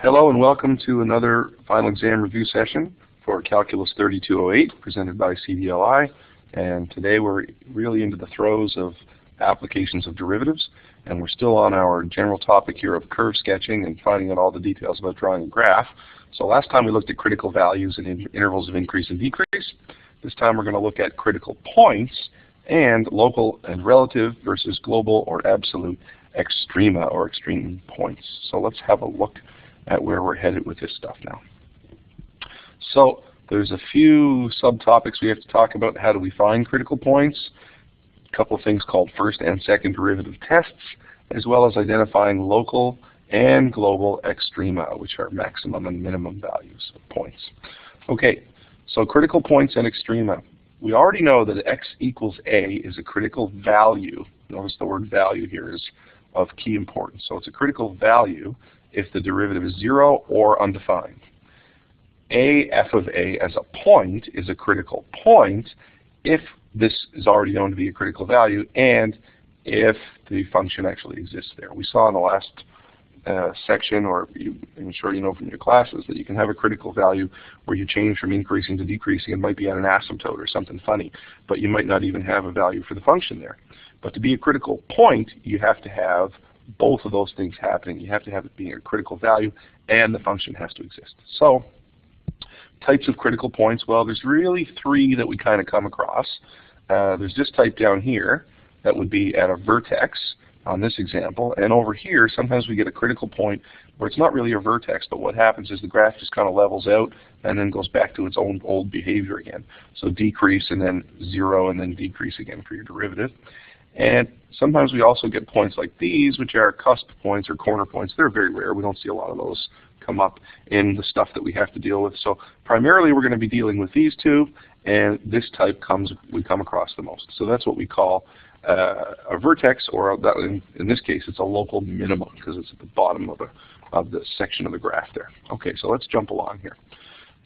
Hello and welcome to another final exam review session for Calculus 3208 presented by CDLI. And today we're really into the throes of applications of derivatives, and we're still on our general topic here of curve sketching and finding out all the details about drawing a graph. So last time we looked at critical values and intervals of increase and decrease. This time we're going to look at critical points and local and relative versus global or absolute extrema or extreme points. So let's have a look at where we're headed with this stuff now. So there's a few subtopics we have to talk about. How do we find critical points? A couple of things called first and second derivative tests, as well as identifying local and global extrema, which are maximum and minimum values of points. Okay, so critical points and extrema. We already know that x equals a is a critical value. Notice the word value here is of key importance. So it's a critical value if the derivative is 0 or undefined. F of a as a point is a critical point if this is already known to be a critical value and if the function actually exists there. We saw in the last section, or I'm sure you know from your classes, that you can have a critical value where you change from increasing to decreasing. It might be at an asymptote or something funny, but you might not even have a value for the function there. But to be a critical point, you have to have both of those things happening. You have to have it being a critical value and the function has to exist. So types of critical points, well, there's really three that we kind of come across. There's this type down here that would be at a vertex on this example, and over here sometimes we get a critical point where it's not really a vertex, but what happens is the graph just kind of levels out and then goes back to its own old behavior again. So decrease and then 0 and then decrease again for your derivative. And sometimes we also get points like these, which are cusp points or corner points. They're very rare. We don't see a lot of those come up in the stuff that we have to deal with. So primarily we're going to be dealing with these two, and this type we come across the most. So that's what we call a vertex, or in this case it's a local minimum because it's at the bottom of the section of the graph there. Okay, so let's jump along here.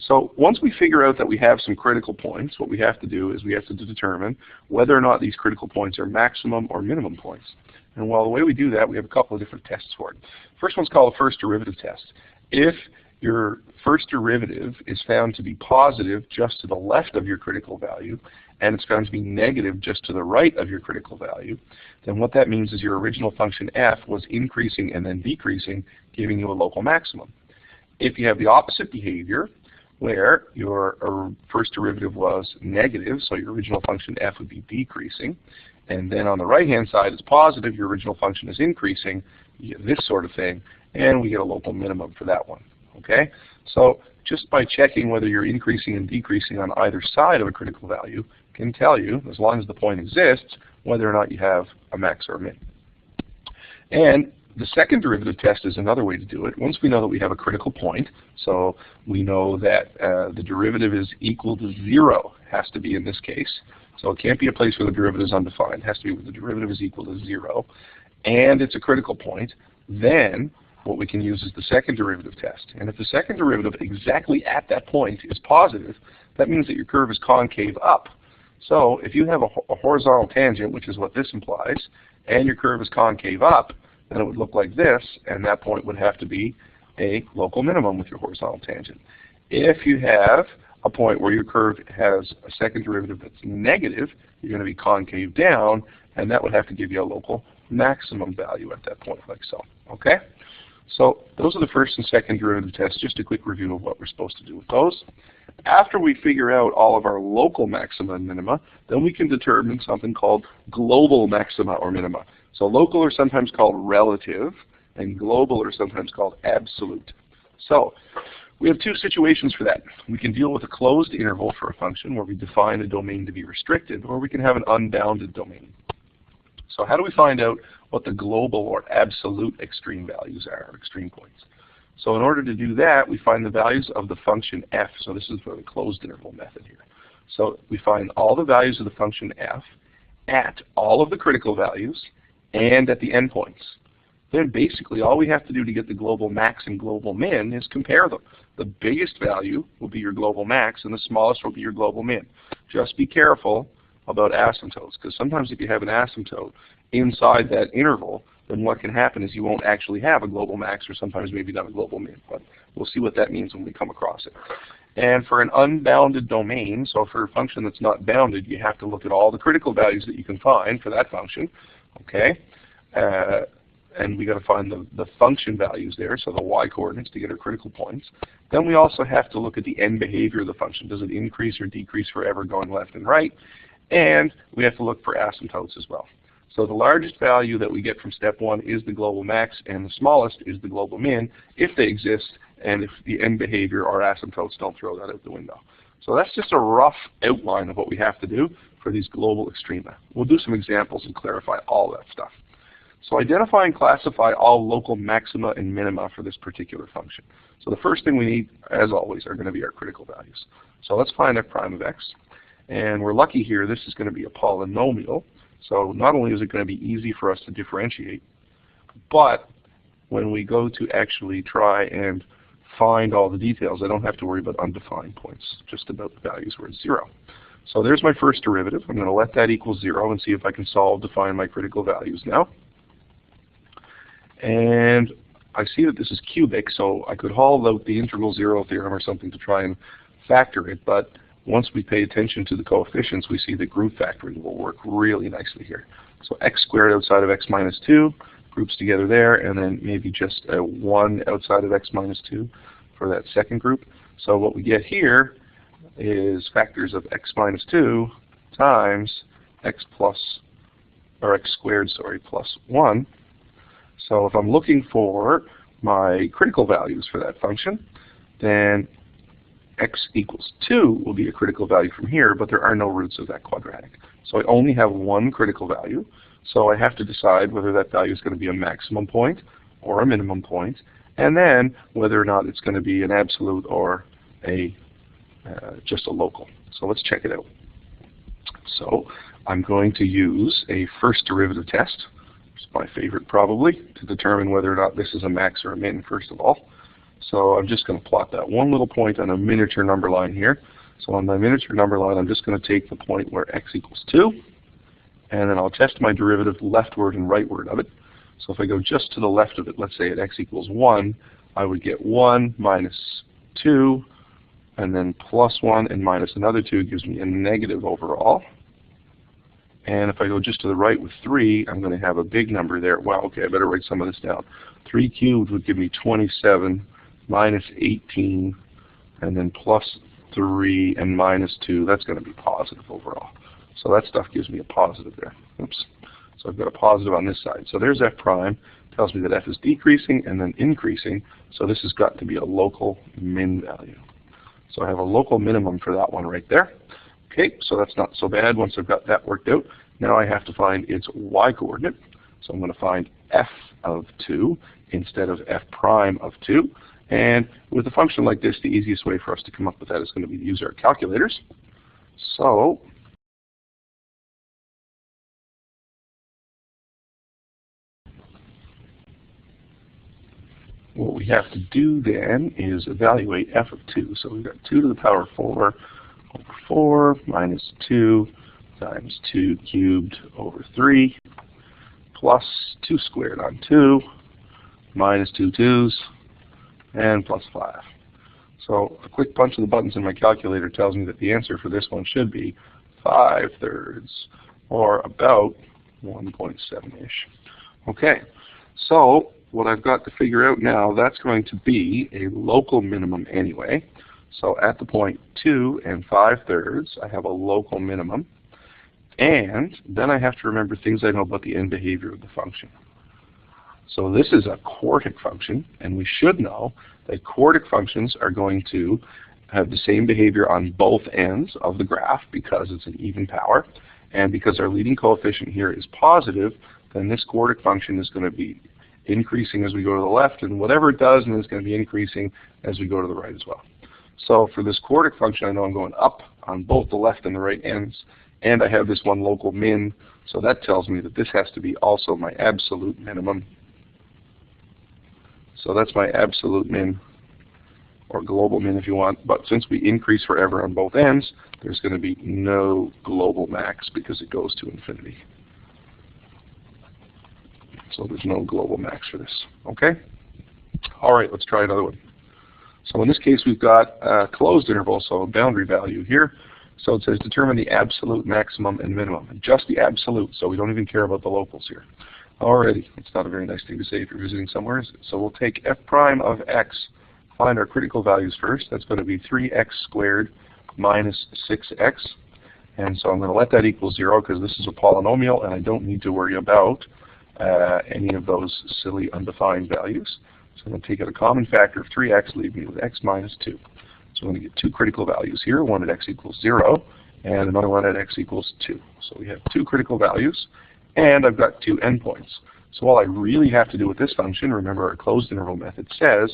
So once we figure out that we have some critical points, what we have to do is we have to determine whether or not these critical points are maximum or minimum points. And well, the way we do that, we have a couple of different tests for it. First one's called a first derivative test. If your first derivative is found to be positive just to the left of your critical value, and it's found to be negative just to the right of your critical value, then what that means is your original function f was increasing and then decreasing, giving you a local maximum. If you have the opposite behavior, where your first derivative was negative, so your original function f would be decreasing, and then on the right-hand side is positive, your original function is increasing, you get this sort of thing, and we get a local minimum for that one. Okay? So just by checking whether you're increasing and decreasing on either side of a critical value can tell you, as long as the point exists, whether or not you have a max or a min. And the second derivative test is another way to do it. Once we know that we have a critical point, so we know that the derivative is equal to 0, has to be in this case. So it can't be a place where the derivative is undefined. It has to be where the derivative is equal to 0, and it's a critical point. Then what we can use is the second derivative test. And if the second derivative exactly at that point is positive, that means that your curve is concave up. So if you have a horizontal tangent, which is what this implies, and your curve is concave up, then it would look like this, and that point would have to be a local minimum with your horizontal tangent. If you have a point where your curve has a second derivative that's negative, you're going to be concave down, and that would have to give you a local maximum value at that point, like so. Okay? So those are the first and second derivative tests. Just a quick review of what we're supposed to do with those. After we figure out all of our local maxima and minima, then we can determine something called global maxima or minima. So local are sometimes called relative, and global are sometimes called absolute. So we have two situations for that. We can deal with a closed interval for a function where we define a domain to be restricted, or we can have an unbounded domain. So how do we find out what the global or absolute extreme values are, or extreme points? So in order to do that, we find the values of the function f. So this is for the closed interval method here. So we find all the values of the function f at all of the critical values and at the endpoints. Then basically all we have to do to get the global max and global min is compare them. The biggest value will be your global max and the smallest will be your global min. Just be careful about asymptotes, because sometimes if you have an asymptote inside that interval, then what can happen is you won't actually have a global max, or sometimes maybe not a global min. But we'll see what that means when we come across it. And for an unbounded domain, so for a function that's not bounded, you have to look at all the critical values that you can find for that function. Okay? And we got to find the function values there, so the y coordinates to get our critical points. Then we also have to look at the end behavior of the function. Does it increase or decrease forever going left and right? And we have to look for asymptotes as well. So the largest value that we get from step 1 is the global max, and the smallest is the global min, if they exist, and if the end behavior or asymptotes don't throw that out the window. So that's just a rough outline of what we have to do for these global extrema. We'll do some examples and clarify all that stuff. So identify and classify all local maxima and minima for this particular function. So the first thing we need, as always, are going to be our critical values. So let's find f prime of x. And we're lucky here, this is going to be a polynomial. So not only is it going to be easy for us to differentiate, but when we go to actually try and find all the details, I don't have to worry about undefined points, just about the values where it's 0. So there's my first derivative. I'm going to let that equal 0 and see if I can to find my critical values now. And I see that this is cubic, so I could haul out the integral 0 theorem or something to try and factor it, but once we pay attention to the coefficients, we see that group factoring will work really nicely here. So x squared outside of x minus 2 groups together there, and then maybe just a 1 outside of x minus 2 for that second group. So what we get here is factors of x minus 2 times x squared, plus 1. So if I'm looking for my critical values for that function, then x equals 2 will be a critical value from here, but there are no roots of that quadratic. So I only have one critical value, so I have to decide whether that value is going to be a maximum point or a minimum point, and then whether or not it's going to be an absolute or a just a local. So let's check it out. So I'm going to use a first derivative test, which is my favorite probably, to determine whether or not this is a max or a min first of all. So I'm just going to plot that one little point on a miniature number line here. So on my miniature number line, I'm just going to take the point where x equals 2, and then I'll test my derivative leftward and rightward of it. So if I go just to the left of it, let's say at x equals 1, I would get 1 minus 2, and then plus 1 and minus another 2 gives me a negative overall. And if I go just to the right with 3, I'm going to have a big number there. Wow, okay, I better write some of this down. 3 cubed would give me 27, minus 18, and then plus 3 and minus 2. That's going to be positive overall. So that stuff gives me a positive there. Oops. So I've got a positive on this side. So there's f prime. Tells me that f is decreasing and then increasing. So this has got to be a local min value. So I have a local minimum for that one right there. Okay, so that's not so bad once I've got that worked out. Now I have to find its y coordinate. So I'm going to find f of 2 instead of f prime of 2. And with a function like this, the easiest way for us to come up with that is going to be to use our calculators. So what we have to do then is evaluate f of 2. So we've got 2 to the power 4 over 4 minus 2 times 2 cubed over 3 plus 2 squared on 2 minus 2 2's and plus 5. So a quick punch of the buttons in my calculator tells me that the answer for this one should be 5/3, or about 1.7-ish. Okay, so what I've got to figure out now, that's going to be a local minimum anyway. So at the point 2 and 5/3, I have a local minimum. And then I have to remember things I know about the end behavior of the function. So this is a quartic function, and we should know that quartic functions are going to have the same behavior on both ends of the graph because it's an even power. And because our leading coefficient here is positive, then this quartic function is going to be increasing as we go to the left, and whatever it does, and it's going to be increasing as we go to the right as well. So for this quartic function, I know I'm going up on both the left and the right ends, and I have this one local min, so that tells me that this has to be also my absolute minimum. So that's my absolute min, or global min if you want, but since we increase forever on both ends, there's going to be no global max because it goes to infinity. So there's no global max for this. Okay? All right, let's try another one. So in this case, we've got a closed interval, so a boundary value here. So it says determine the absolute maximum and minimum. Just the absolute, so we don't even care about the locals here. Alrighty, it's not a very nice thing to say if you're visiting somewhere. So we'll take f prime of x, find our critical values first. That's going to be 3x squared minus 6x. And so I'm going to let that equal 0 because this is a polynomial and I don't need to worry about any of those silly undefined values. So I'm going to take out a common factor of 3x, leave me with x minus 2. So I'm going to get two critical values here, one at x equals 0 and another one at x equals 2. So we have two critical values and I've got two endpoints. So all I really have to do with this function, remember our closed interval method says,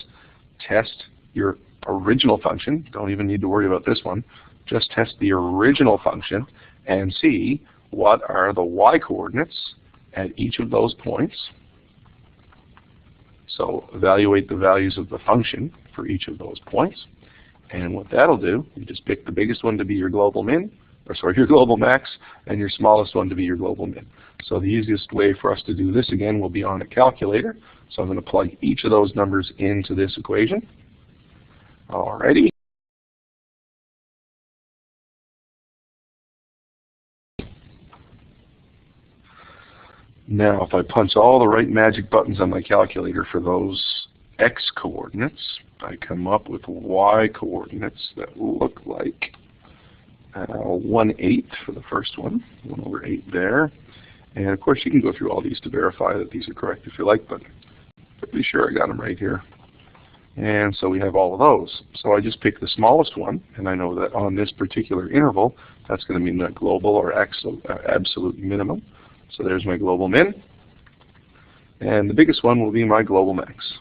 test your original function. Don't even need to worry about this one. Just test the original function and see what are the y-coordinates at each of those points. So evaluate the values of the function for each of those points. And what that'll do, you just pick the biggest one to be your global min, or sorry, your global max, and your smallest one to be your global min. So the easiest way for us to do this again will be on a calculator. So I'm going to plug each of those numbers into this equation. Alrighty. Now, if I punch all the right magic buttons on my calculator for those x coordinates, I come up with y coordinates that look like 1/8 for the first one, 1/8 there. And of course, you can go through all these to verify that these are correct if you like, but pretty sure I got them right here. And so we have all of those. So I just pick the smallest one, and I know that on this particular interval, that's going to mean the global or absolute minimum. So there's my global min. And the biggest one will be my global max.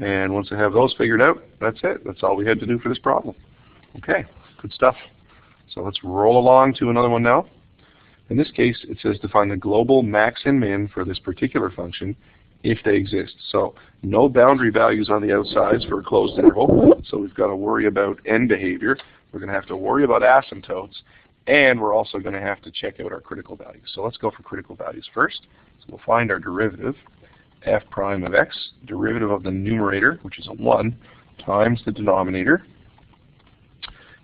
And once I have those figured out, that's it. That's all we had to do for this problem. Okay, good stuff. So let's roll along to another one now. In this case, it says to find the global max and min for this particular function if they exist. So no boundary values on the outsides for a closed interval. So we've got to worry about end behavior. We're going to have to worry about asymptotes. And we're also going to have to check out our critical values. So let's go for critical values first. So we'll find our derivative, f prime of x, derivative of the numerator, which is a 1, times the denominator.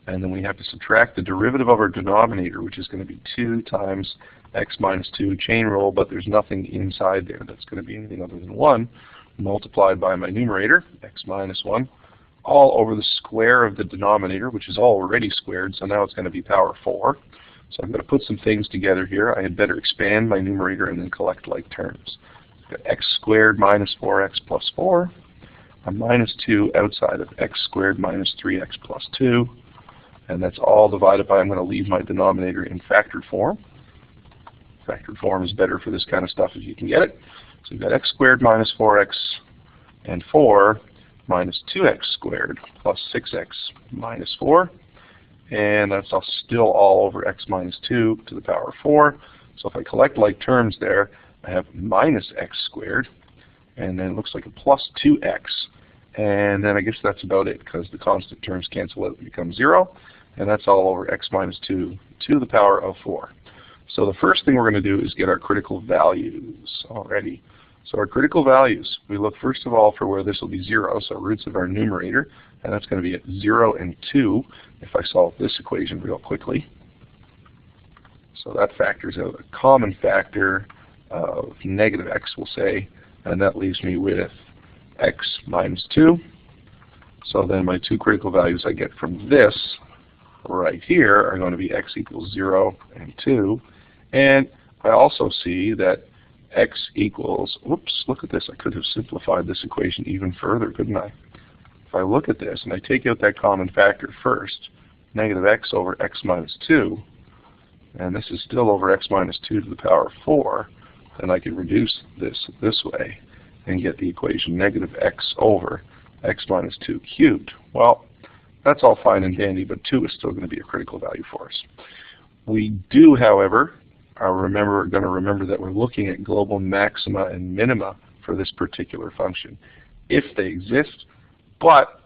And then we have to subtract the derivative of our denominator, which is going to be 2 times x minus 2, chain rule, but there's nothing inside there that's going to be anything other than 1, multiplied by my numerator, x minus 1, all over the square of the denominator, which is already squared, so now it's going to be power 4. So I'm going to put some things together here. I had better expand my numerator and then collect like terms. I've got x squared minus 4x plus 4, a minus 2 outside of x squared minus 3x plus 2, and that's all divided by, I'm going to leave my denominator in factored form. Factored form is better for this kind of stuff if you can get it. So we've got x squared minus 4x and 4 minus 2x squared plus 6x minus 4. And that's all still all over x minus 2 to the power of 4. So if I collect like terms there, I have minus x squared. And then it looks like a plus 2x. And then I guess that's about it because the constant terms cancel out and become 0. And that's all over x minus 2 to the power of 4. So the first thing we're going to do is get our critical values already. So our critical values, we look first of all for where this will be 0, so roots of our numerator, and that's going to be at 0 and 2 if I solve this equation real quickly. So that factors out a common factor of negative x, we'll say, and that leaves me with x minus 2. So then my two critical values I get from this right here are going to be x equals 0 and 2. And I also see that x equals, whoops, look at this. I could have simplified this equation even further, couldn't I? If I look at this and I take out that common factor first, negative x over x minus 2, and this is still over x minus 2 to the power of 4, then I can reduce this way and get the equation negative x over x minus 2 cubed. Well, that's all fine and dandy, but 2 is still going to be a critical value for us. We do, however, going to remember that we're looking at global maxima and minima for this particular function, if they exist. But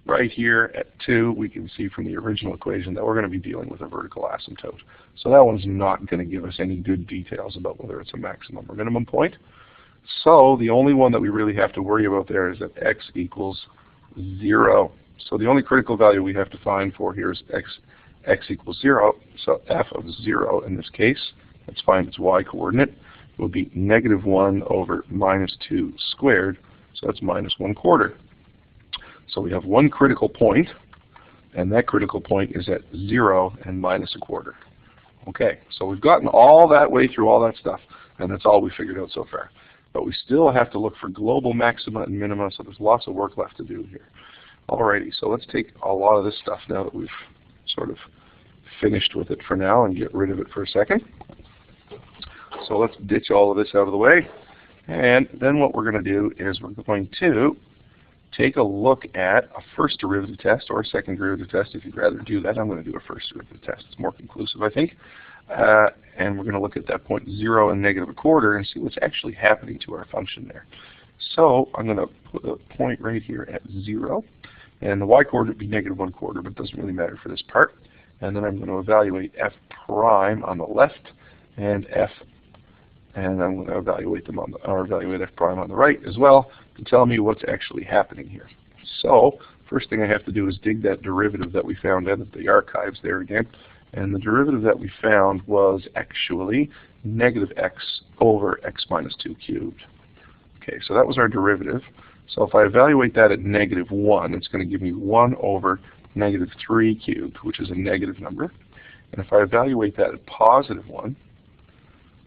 right here at 2, we can see from the original equation that we're going to be dealing with a vertical asymptote. So that one's not going to give us any good details about whether it's a maximum or minimum point. So the only one that we really have to worry about there is that x equals 0. So the only critical value we have to find for here is x equals 0. So f of 0 in this case, let's find its y coordinate, will be -1 over -2 squared. So that's -1/4. So we have one critical point, and that critical point is at 0 and -1/4. Okay, so we've gotten all that way through all that stuff, and that's all we figured out so far. But we still have to look for global maxima and minima, so there's lots of work left to do here. Alrighty, so let's take a lot of this stuff now that we've sort of finished with it for now and get rid of it for a second. So let's ditch all of this out of the way. And then what we're going to do is we're going to take a look at a first derivative test or a second derivative test. If you'd rather do that, I'm going to do a first derivative test. It's more conclusive, I think. And we're going to look at that point 0 and -1/4 and see what's actually happening to our function there. So I'm going to put a point right here at 0. And the y coordinate would be -1/4, but it doesn't really matter for this part. And then I'm going to evaluate f prime on the left and I'm going to evaluate them on evaluate f prime on the right as well to tell me what's actually happening here. So first thing I have to do is dig that derivative that we found out of the archives there again. And the derivative that we found was actually -x over x minus 2 cubed. Okay, so that was our derivative. So if I evaluate that at -1, it's going to give me 1 over -3 cubed, which is a negative number. And if I evaluate that at +1,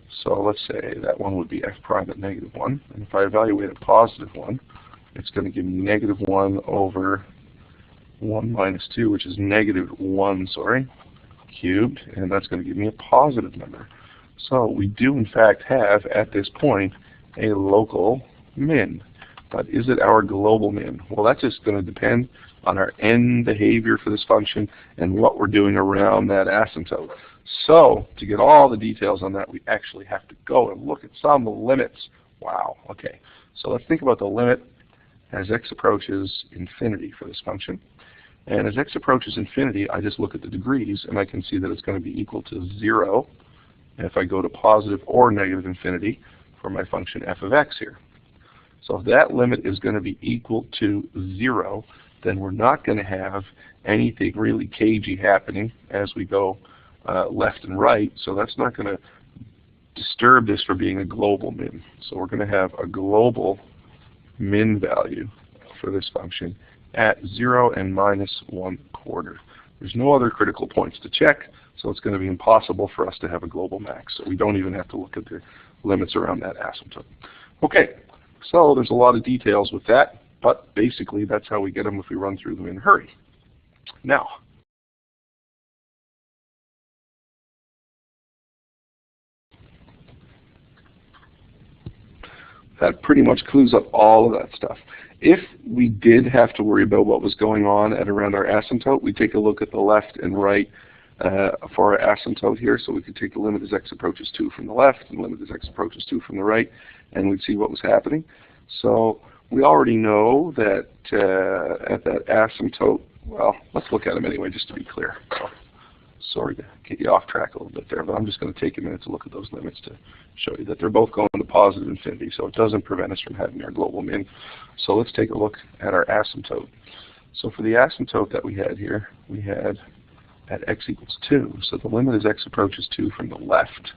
so let's say that one would be f prime at -1. And if I evaluate at +1, it's going to give me -1 over 1 minus 2, which is -1, cubed. And that's going to give me a positive number. So we do, in fact, have, at this point, a local min. But is it our global min? Well, that's just going to depend on our end behavior for this function and what we're doing around that asymptote. So to get all the details on that, we actually have to go and look at some limits. Wow. Okay. So let's think about the limit as x approaches infinity for this function. And as x approaches infinity, I just look at the degrees, and I can see that it's going to be equal to 0 if I go to positive or negative infinity for my function f of x here. So if that limit is going to be equal to 0, then we're not going to have anything really cagey happening as we go left and right. So that's not going to disturb this from being a global min. So we're going to have a global min value for this function at 0 and -1/4. There's no other critical points to check, so it's going to be impossible for us to have a global max. So we don't even have to look at the limits around that asymptote. Okay, so there's a lot of details with that, but basically that's how we get them if we run through them in a hurry. Now, that pretty much clues up all of that stuff. If we did have to worry about what was going on at around our asymptote, we take a look at the left and right for our asymptote here. So we could take the limit as x approaches 2 from the left and the limit as x approaches 2 from the right, and we'd see what was happening. So we already know that at that asymptote, well, let's look at them anyway just to be clear. So, sorry to get you off track a little bit there, but I'm just going to take a minute to look at those limits to show you that they're both going to positive infinity, so it doesn't prevent us from having our global min. So let's take a look at our asymptote. So for the asymptote that we had here, we had at x equals 2. So the limit as x approaches 2 from the left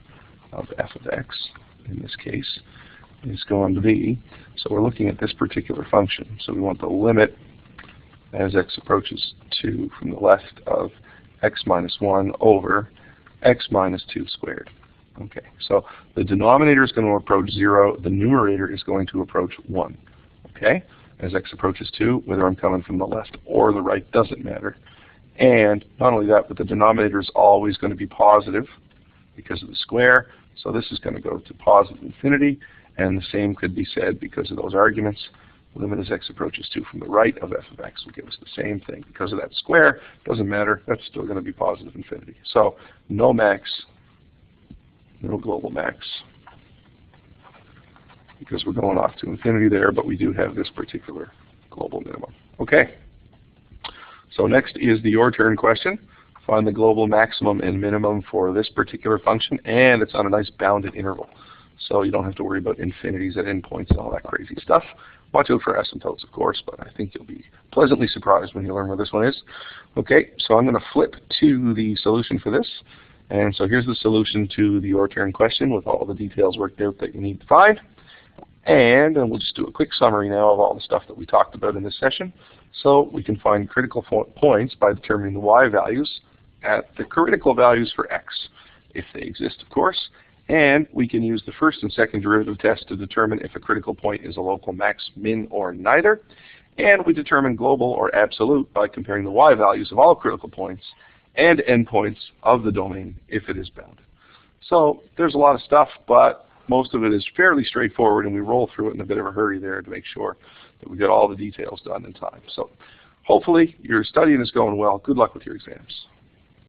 of f of x, in this case, is going to be, so we're looking at this particular function. So we want the limit as x approaches 2 from the left of x minus 1 over x minus 2 squared. Okay, so the denominator is going to approach 0. The numerator is going to approach 1. Okay, as x approaches 2, whether I'm coming from the left or the right doesn't matter. And not only that, but the denominator is always going to be positive because of the square. So this is going to go to positive infinity. And the same could be said because of those arguments. Limit as x approaches 2 from the right of f of x will give us the same thing. Because of that square, doesn't matter, that's still going to be positive infinity. So no max, no global max, because we're going off to infinity there, but we do have this particular global minimum. Okay. So next is the your turn question. Find the global maximum and minimum for this particular function, and it's on a nice bounded interval. So you don't have to worry about infinities at endpoints and all that crazy stuff. Watch out for asymptotes, of course, but I think you'll be pleasantly surprised when you learn where this one is. Okay, so I'm going to flip to the solution for this. And so here's the solution to the your turn question with all the details worked out that you need to find. And we'll just do a quick summary now of all the stuff that we talked about in this session. So we can find critical points by determining the y values at the critical values for x, if they exist, of course. And we can use the first and second derivative test to determine if a critical point is a local max, min, or neither. And we determine global or absolute by comparing the y values of all critical points and endpoints of the domain if it is bounded. So there's a lot of stuff, but most of it is fairly straightforward, and we roll through it in a bit of a hurry there to make sure that we get all the details done in time. So hopefully your studying is going well. Good luck with your exams.